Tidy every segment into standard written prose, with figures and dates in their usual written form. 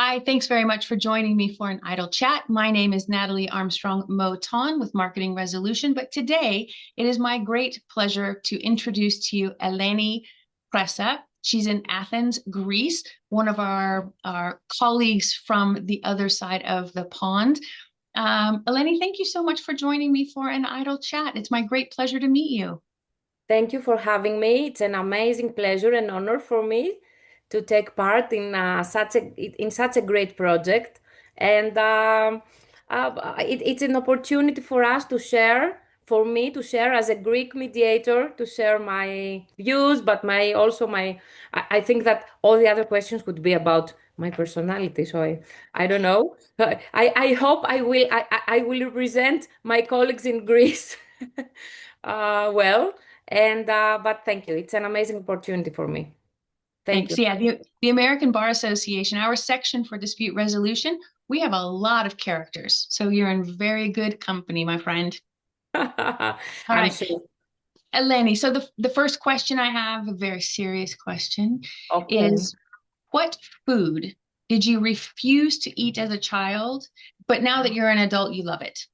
Hi, thanks very much for joining me for an idle chat. My name is Natalie Armstrong-Motin with Marketing Resolution, but today it is my great pleasure to introduce to you Eleni Plessa. She's in Athens, Greece, one of our colleagues from the other side of the pond. Eleni, thank you so much for joining me for an idle chat. It's my great pleasure to meet you. Thank you for having me. It's an amazing pleasure and honor for me to take part in such a great project, and it's an opportunity for us to share. For me to share as a Greek mediator, to share my views, but I think that all the other questions would be about my personality. So I don't know. I hope I will represent my colleagues in Greece well. But thank you. It's an amazing opportunity for me. Thank Thanks. you. Yeah, the American Bar Association, our section for dispute resolution, we have a lot of characters. So you're in very good company, my friend. All I'm right, sure. Eleni. So the first question I have, a very serious question, Okay. is what food did you refuse to eat as a child, but now that you're an adult, you love it?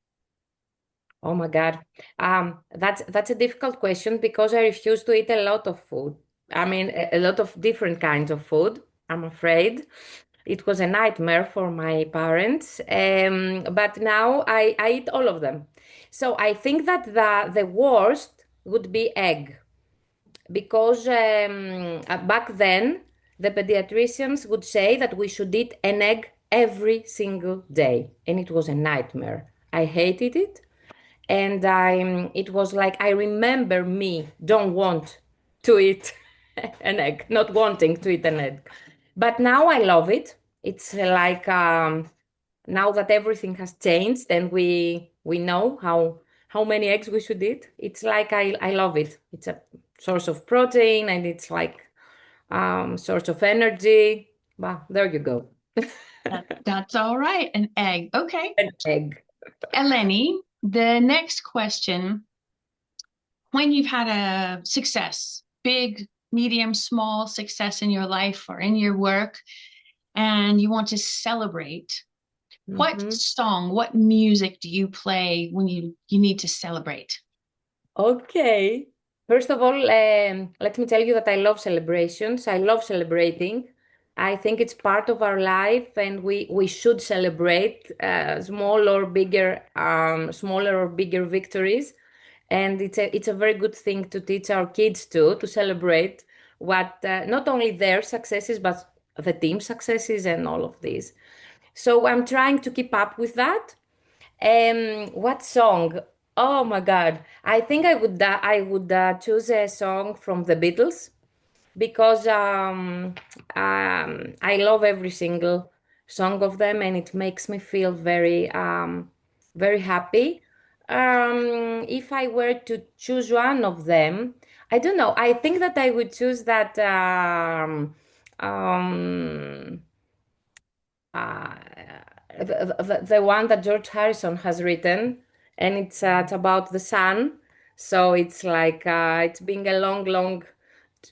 Oh my God. That's a difficult question because I refuse to eat a lot of food. I mean, a lot of different kinds of food, I'm afraid. It was a nightmare for my parents. But now I eat all of them. So I think that the worst would be egg. Because back then the pediatricians would say that we should eat an egg every single day, and it was a nightmare. I hated it, and it was like I remember me don't want to eat an egg, not wanting to eat an egg. But now I love it. It's like now that everything has changed and we know how many eggs we should eat. It's like I love it. It's a source of protein and it's like source of energy. Well, there you go. That's all right. An egg. Okay. An egg. Eleni, the next question, when you've had a success, big, medium, small success in your life or in your work, and you want to celebrate, what Mhm. song, what music do you play when you need to celebrate? Okay. First of all, let me tell you that I love celebrations. I love celebrating. I think it's part of our life, and we should celebrate smaller or bigger victories. And it's a very good thing to teach our kids to celebrate what not only their successes but the team successes and all of these. So I'm trying to keep up with that. What song? Oh my God! I think I would choose a song from the Beatles because I love every single song of them, and it makes me feel very happy. If I were to choose one of them, I don't know. I think that I would choose that. Um, uh, the one that George Harrison has written, and it's about the sun. So it's like it's been a long, long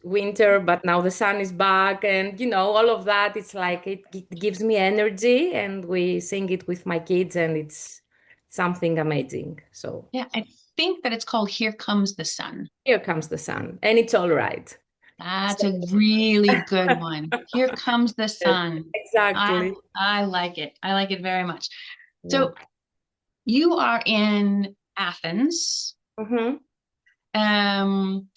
winter, but now the sun is back, and all of that. It's like it gives me energy, and we sing it with my kids, and it's something amazing. So Yeah, I think that it's called Here Comes the Sun. here comes the sun, and it's all right. That's So a really good one. Here comes the sun. I exactly. I like it. I like it very much. Yeah. So you are in Athens. Hmm. Um,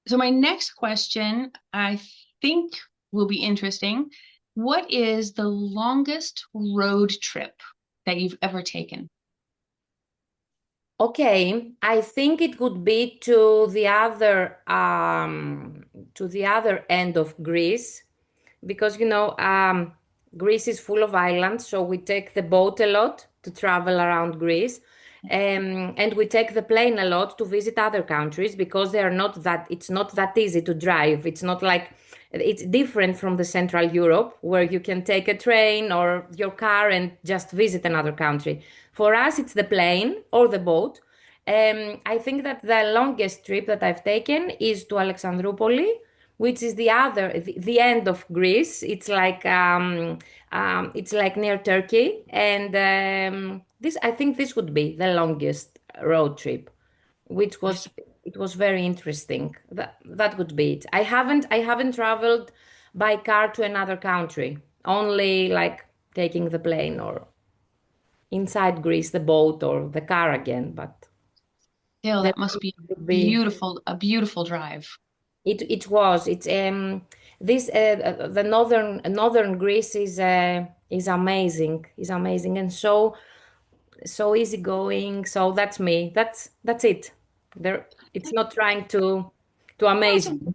so my next question, I think will be interesting. What is the longest road trip that you've ever taken? Okay, I think it would be to the other end of Greece because Greece is full of islands, so we take the boat a lot to travel around Greece, and we take the plane a lot to visit other countries because it's not that easy to drive. It's different from the Central Europe where you can take a train or your car and just visit another country. For us, it's the plane or the boat. I think that the longest trip that I've taken is to Alexandroupoli, which is the end of Greece. It's like near Turkey, and this I think this would be the longest road trip, which was it was very interesting. That would be it. I haven't traveled by car to another country, only like taking the plane or inside Greece, the boat or the car again. But Still, the that must be would be beautiful, a beautiful drive. it was it's this the northern Greece is amazing, and so easygoing. So that's me. That's it. There, it's not trying to No, amaze you.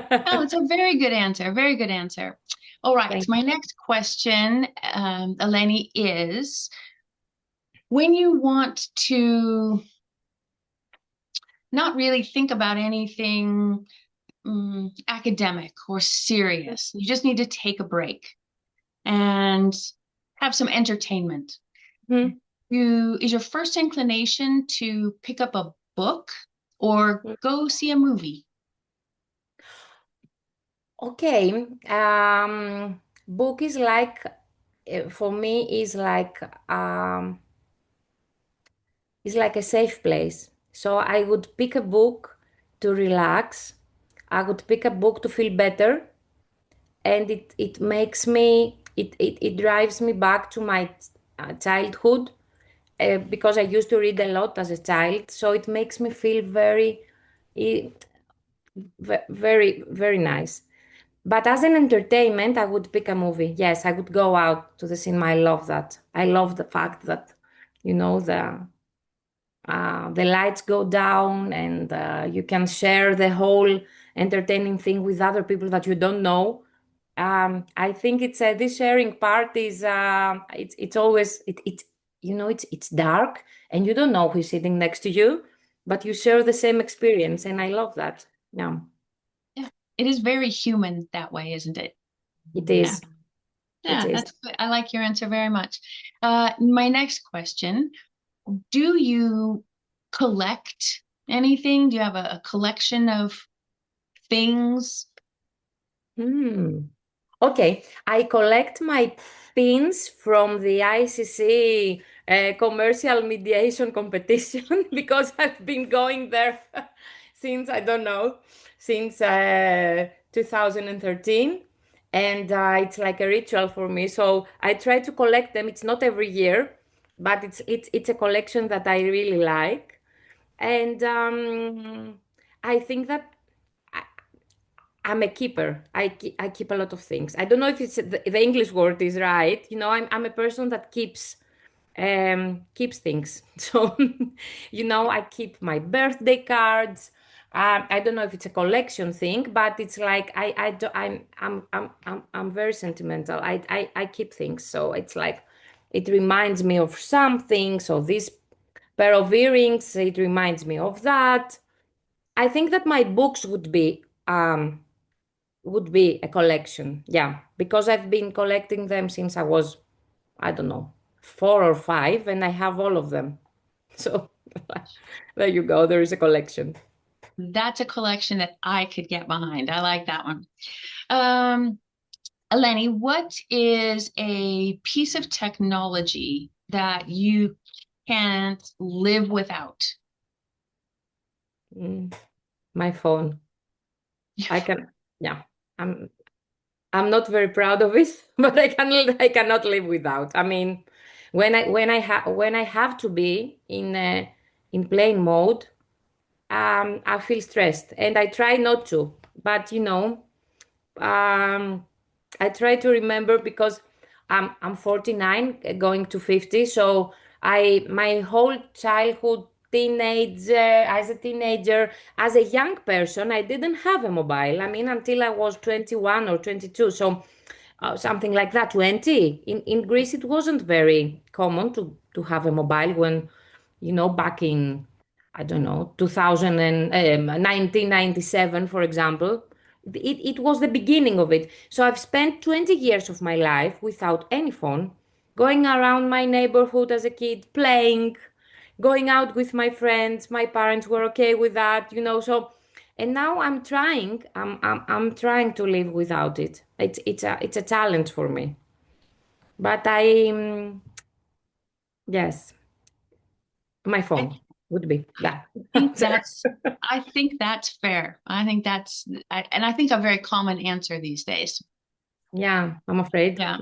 it's a very good answer. Very good answer. All right. Thank My next question, Eleni, is when you want to not really think about anything academic or serious, you just need to take a break and have some entertainment. you. Is your first inclination to pick up a book or Mhm. go see a movie? Okay. Book is like for me um is like a safe place. So I would pick a book to relax. I would pick a book to feel better, and it makes me it drives me back to my childhood, because I used to read a lot as a child. So it makes me feel eh, very very nice. But as an entertainment, I would pick a movie. Yes, I would go out to the cinema. I love that. I love the fact that, the lights go down, and you can share the whole entertaining thing with other people that you don't know. I think it's this sharing part is it's always it's dark, and you don't know who's sitting next to you, but you share the same experience, and I love that. Yeah, Yeah, it is very human that way, isn't it? it Yeah. is. It Yeah, is. that's good. I like your answer very much. My next question, do you collect anything? Do you have a collection of things? Hmm. Okay, I collect my pins from the ICC commercial mediation competition because I've been going there since, I don't know, since 2013. And it's like a ritual for me. So I try to collect them. It's not every year, but it's a collection that I really like. And I think that I'm a keeper. I keep a lot of things. I don't know if it's the English word is right. I'm a person that keeps things. So, I keep my birthday cards. I don't know if it's a collection thing, but it's like I do, I'm very sentimental. I keep things. So it's like it reminds me of something. So this pair of earrings, it reminds me of that. I think that my books would be a collection. Yeah, because I've been collecting them since I was, I don't know, 4 or 5, and I have all of them. So there you go. There is a collection. That's a collection that I could get behind. I like that one. Um, Eleni, what is a piece of technology that you can't live without? Mm, my phone. I can, yeah. I'm I'm not very proud of it, but I cannot live without. I mean, when I have to be in plane mode, I feel stressed, and I try not to. But um, I try to remember because I'm 49, going to 50. So my whole childhood, as a teenager, as a young person, I didn't have a mobile. I mean, until I was 21 or 22. So something like that, 20. In Greece, it wasn't very common to have a mobile when, back in, I don't know, 2000 and 1997, for example. It was the beginning of it. So I've spent 20 years of my life without any phone, going around my neighborhood as a kid, playing, going out with my friends. My parents were okay with that. So And now I'm trying to live without it. It's a challenge for me. But yes, my I phone would be that think answer. that's fair. I think and I think a very common answer these days. Yeah, I'm afraid. Yeah,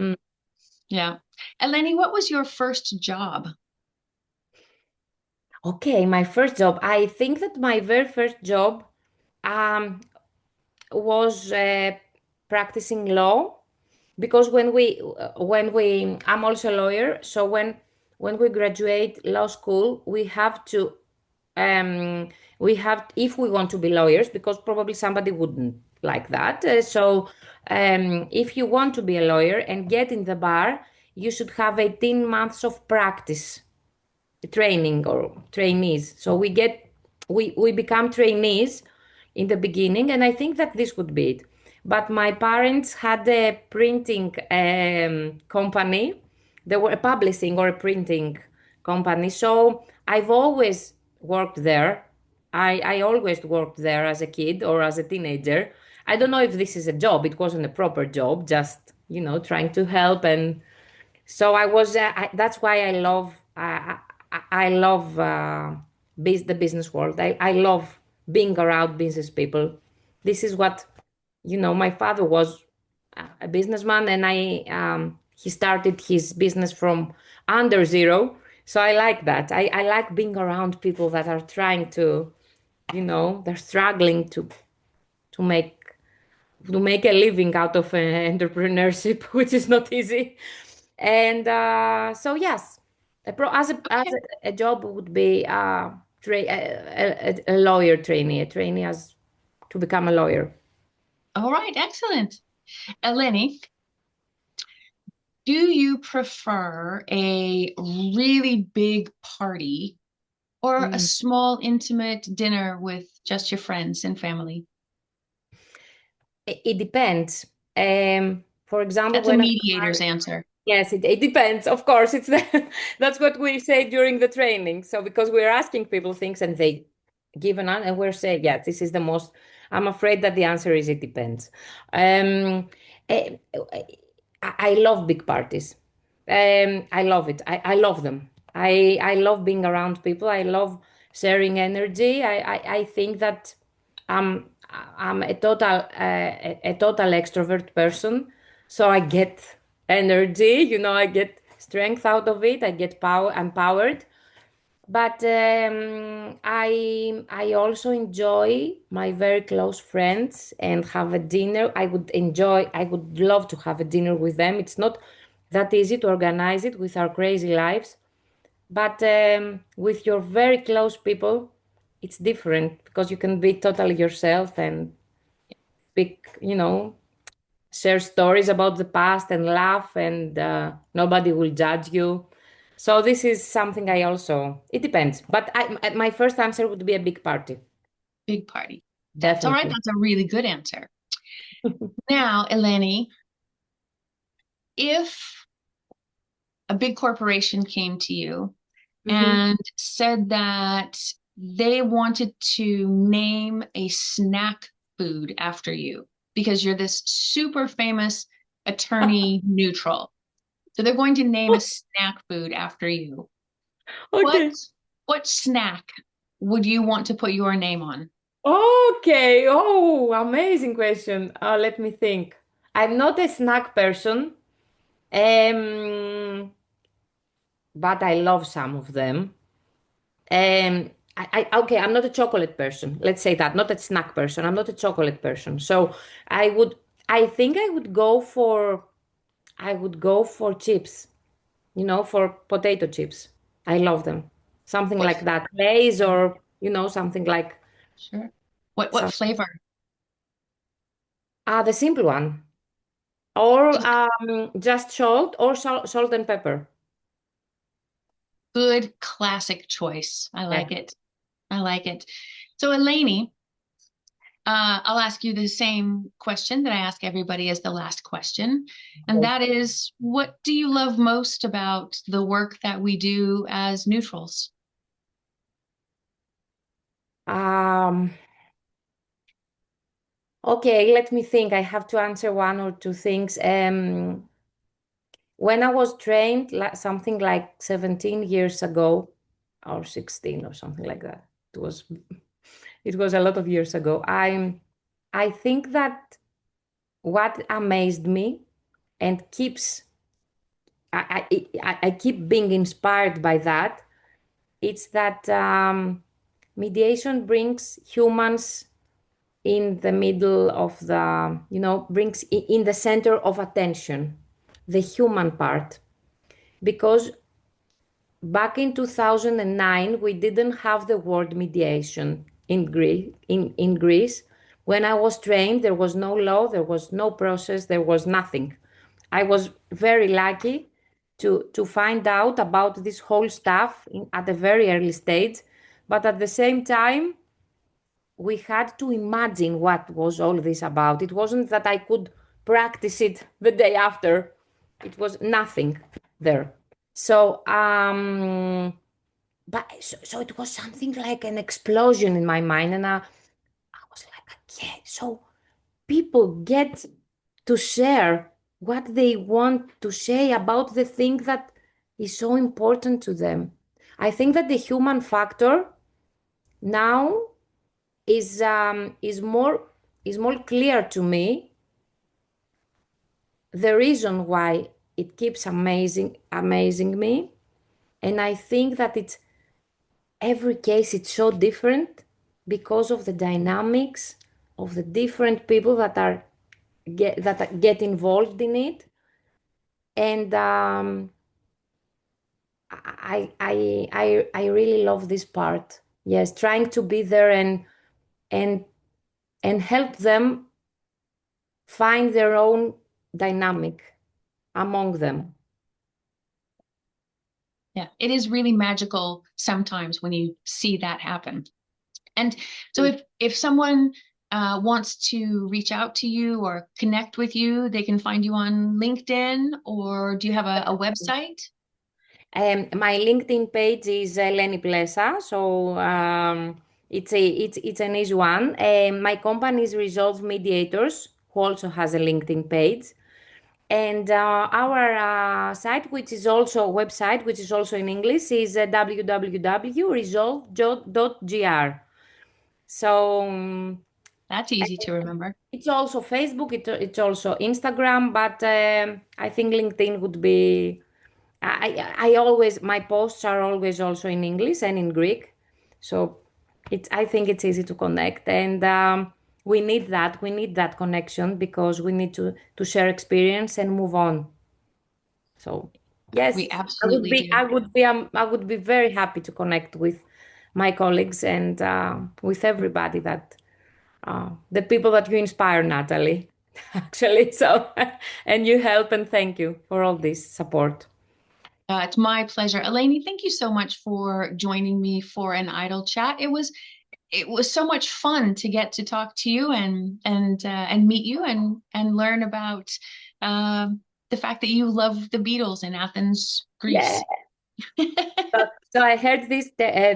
yeah. Eleni, what was your first job? Okay, my first job. I think that my very first job um, was practicing law because I'm also a lawyer. So when we graduate law school, um, we have if we want to be lawyers because probably somebody wouldn't like that. If you want to be a lawyer and get in the bar, you should have 18 months of practice training or trainees. So we become trainees in the beginning, and I think that this would be it. But my parents had a printing company. They were a publishing or a printing company. So I've always worked there. I always worked there as a kid or as a teenager. I don't know if this is a job. It wasn't a proper job, just, trying to help. And so that's why I love the business world. I love being around business people. This is what, my father was a businessman, and he started his business from under zero. So I like that. I like being around people that are trying to, they're struggling to make to make a living out of entrepreneurship, which is not easy. And so yes, Okay. a job would be a lawyer trainee, a trainee as to become a lawyer. All right, excellent. Eleni, do you prefer a really big party or a Mm. small, intimate dinner with just your friends and family? It depends. For example, That's a when I mediator's answer. yes, it depends. Of course, that's what we say during the training. So because we're asking people things and they give an answer, and we're saying, yes, this is the most. I'm afraid that the answer is it depends. Um, eh, I love big parties. I love it. I love them. I love being around people. I love sharing energy. I think that I'm I'm a total extrovert person, so I get energy. I get strength out of it. I get power. I'm powered. But I also enjoy my very close friends and have a dinner. I would love to have a dinner with them. It's not that easy to organize it with our crazy lives, but with your very close people, it's different because you can be totally yourself and speak, share stories about the past and laugh, and nobody will judge you. So this is something it depends. But my first answer would be a big party. Big party. That's all right. Definitely. That's a really good answer. Now, Eleni, if a big corporation came to you Mhm. and said that they wanted to name a snack food after you because you're this super famous attorney neutral. So they're going to name a snack food after you. What Okay. what snack would you want to put your name on? Okay. Oh, amazing question. Let me think. I'm not a snack person, but I love some of them. Okay, I'm not a chocolate person. Let's say that, not a snack person. I'm not a chocolate person. So I would, I think I would go for chips, for potato chips. I love them. Something What like that, Lay's or, something like sure. What some, flavor? the simple one. Or Just just salt and pepper. good classic choice. I Yeah. like it. I like it. So Eleni, I'll ask you the same question that I ask everybody as the last question. And that is, what do you love most about the work that we do as neutrals? Um, Okay, let me think. I have to answer one or two things. When I was trained, something like 17 years ago, or 16 or something like that, it was it was a lot of years ago. I think that what amazed me and keeps I keep being inspired by that. It's that mediation brings humans in the middle of the, brings in the center of attention, the human part. Because back in 2009, we didn't have the word mediation in Greece. In Greece, when I was trained, there was no law, there was no process, there was nothing. I was very lucky to find out about this whole stuff at a very early stage, but at the same time, we had to imagine what was all this about. It wasn't that I could practice it the day after. It was nothing there. So, so it was something like an explosion in my mind, and I was like, okay, so people get to share what they want to say about the thing that is so important to them. I think that the human factor now is more clear to me, the reason why it keeps amazing me. And I think that it's every case it's so different because of the dynamics of the different people that get involved in it. And I really love this part. Yes, trying to be there and and help them find their own dynamic among them. Yeah, it is really magical sometimes when you see that happen. And so if someone wants to reach out to you or connect with you, they can find you on LinkedIn, or do you have a website? My LinkedIn page is Eleni Plessa, so it's an easy one. My company is Resolve Mediators, who also has a LinkedIn page, and our site, which is also a website, which is also in English, is www.resolve.gr. So That's easy to remember. it's also Facebook, it's also Instagram, but I think LinkedIn would be. I always, my posts are always also in English and in Greek, so I think it's easy to connect, and we need that connection because we need to share experience and move on. So yes, We absolutely do. I would be very happy to connect with my colleagues and with everybody that the people that you inspire, Natalie, actually. So, and you help, and thank you for all this support. It's my pleasure. Eleni, thank you so much for joining me for an idle chat. It was so much fun to get to talk to you and meet you and learn about uh, the fact that you love the Beatles in Athens, Yeah. Greece. So I heard this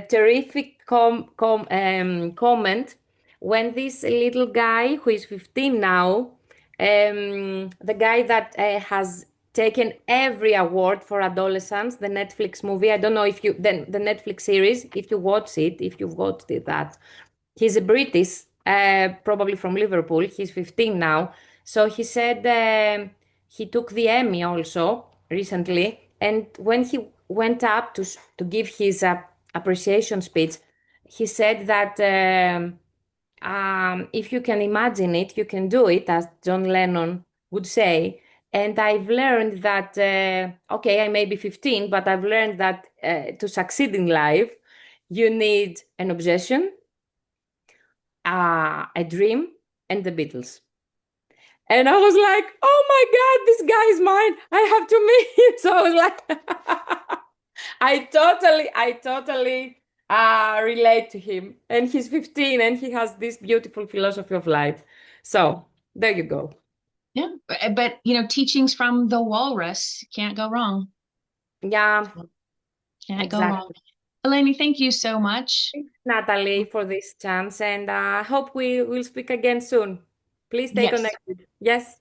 terrific comment when this little guy who is 15 now, the guy that has taken every award for adolescents, the Netflix movie. I don't know if you the Netflix series, if you watch it, if you've watched it, that he's a British, probably from Liverpool. He's 15 now. So he said he took the Emmy also recently. And when he went up to give his appreciation speech, he said that if you can imagine it, you can do it, as John Lennon would say. And I've learned that, okay, I may be 15, but I've learned that to succeed in life, you need an obsession, a dream, and the Beatles. And I was like, oh my God, this guy is mine. I have to meet him. So I was like, I totally relate to him. And he's 15 and he has this beautiful philosophy of life. So there you go. Yeah, but teachings from the walrus can't go wrong. Yeah, Can't go wrong. exactly. Eleni, thank you so much. Thanks, Natalie, for this chance. And I hope we will speak again soon. Please stay Yes. connected. Yes.